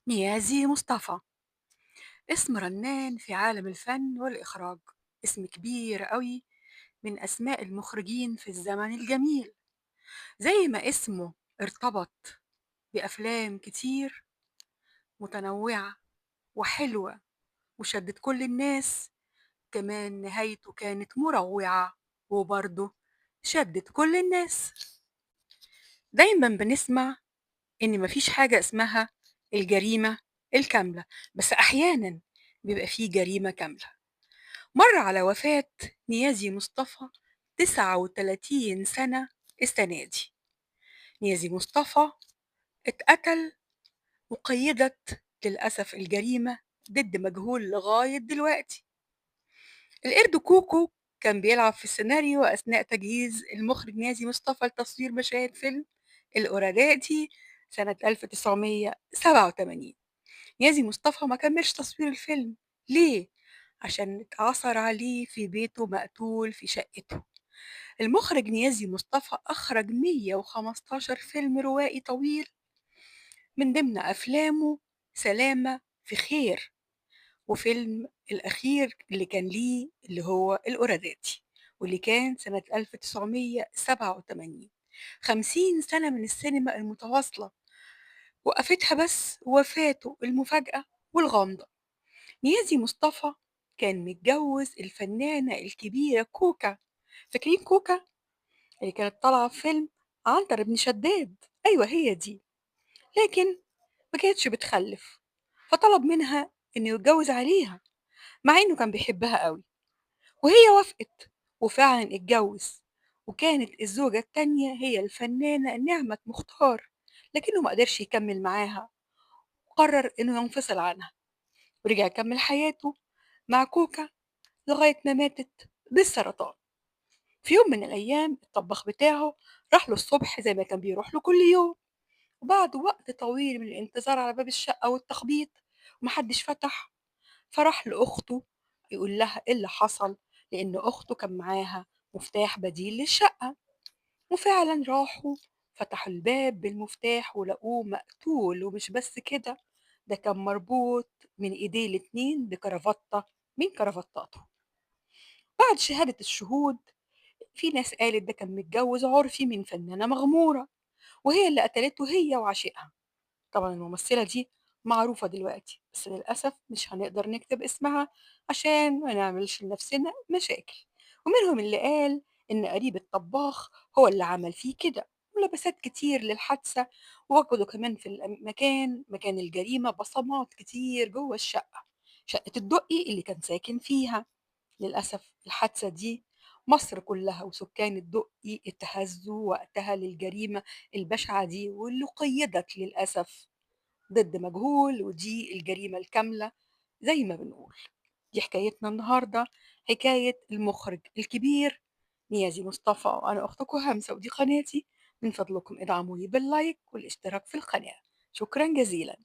نيازي مصطفى، اسم رنان في عالم الفن والإخراج. اسم كبير قوي من أسماء المخرجين في الزمن الجميل. زي ما اسمه ارتبط بأفلام كتير متنوعة وحلوة وشدت كل الناس، كمان نهايته كانت مروعة وبرضه شدت كل الناس. دايما بنسمع إن مفيش حاجة اسمها الجريمة الكاملة، بس أحيانا بيبقى فيه جريمة كاملة. مر على وفاة نيازي مصطفى 39 سنة السنة دي. نيازي مصطفى اتقتل وقيدت للأسف الجريمة ضد مجهول لغاية دلوقتي. القرد كوكو كان بيلعب في السيناريو أثناء تجهيز المخرج نيازي مصطفى لتصوير مشاهد فيلم الأوراراتي سنة 1987. نيازي مصطفى ما كملش تصوير الفيلم. ليه؟ عشان اتعثر عليه في بيته مقتول في شقته. المخرج نيازي مصطفى أخرج 115 فيلم روائي طويل، من ضمن أفلامه سلامة في خير، وفيلم الأخير اللي كان ليه اللي هو الأوراداتي، واللي كان سنة 1987. 50 سنة من السينما المتواصلة وقفتها بس وفاته المفاجأة والغامضة. نيازي مصطفى كان متجوز الفنانة الكبيرة كوكا. فاكرين كوكا اللي كانت طالعة في فيلم عنتر بن شداد؟ أيوة هي دي. لكن ما كانتش بتخلف، فطلب منها إنه يتجوز عليها مع إنه كان بيحبها قوي، وهي وافقت وفعلا اتجوز. وكانت الزوجة التانية هي الفنانة نعمة مختار، لكنه ما قدرش يكمل معاها وقرر إنه ينفصل عنها، ورجع يكمل حياته مع كوكا لغاية ما ماتت بالسرطان. في يوم من الأيام الطباخ بتاعه راح له الصبح زي ما كان بيروح له كل يوم، وبعد وقت طويل من الانتظار على باب الشقة والتخبيط ومحدش فتح، فراح لأخته يقول لها إيه اللي حصل، لأن أخته كان معاها مفتاح بديل للشقة. وفعلا راحوا فتحوا الباب بالمفتاح ولقوه مقتول، ومش بس كده، ده كان مربوط من إيديه الاتنين بكرافتة من كرافتاته. بعد شهادة الشهود، في ناس قالت ده كان متجوز عرفي من فنانة مغمورة، وهي اللي قتلته هي وعشيقها. طبعا الممثلة دي معروفة دلوقتي، بس للأسف مش هنقدر نكتب اسمها عشان ما نعملش لنفسنا مشاكل. ومنهم اللي قال إن قريب الطباخ هو اللي عمل فيه كده، ولبسات كتير للحادثة، ووجدوا كمان في مكان الجريمة بصمات كتير جوه الشقة، شقة الدقي اللي كان ساكن فيها. للأسف الحادثة دي مصر كلها وسكان الدقي اتهزوا وقتها للجريمة البشعة دي، واللي قيدت للأسف ضد مجهول، ودي الجريمة الكاملة زي ما بنقول. دي حكايتنا النهاردة، حكاية المخرج الكبير نيازي مصطفى، وأنا أختكم همسة ودي قناتي. من فضلكم ادعموني باللايك والاشتراك في القناة. شكرا جزيلا.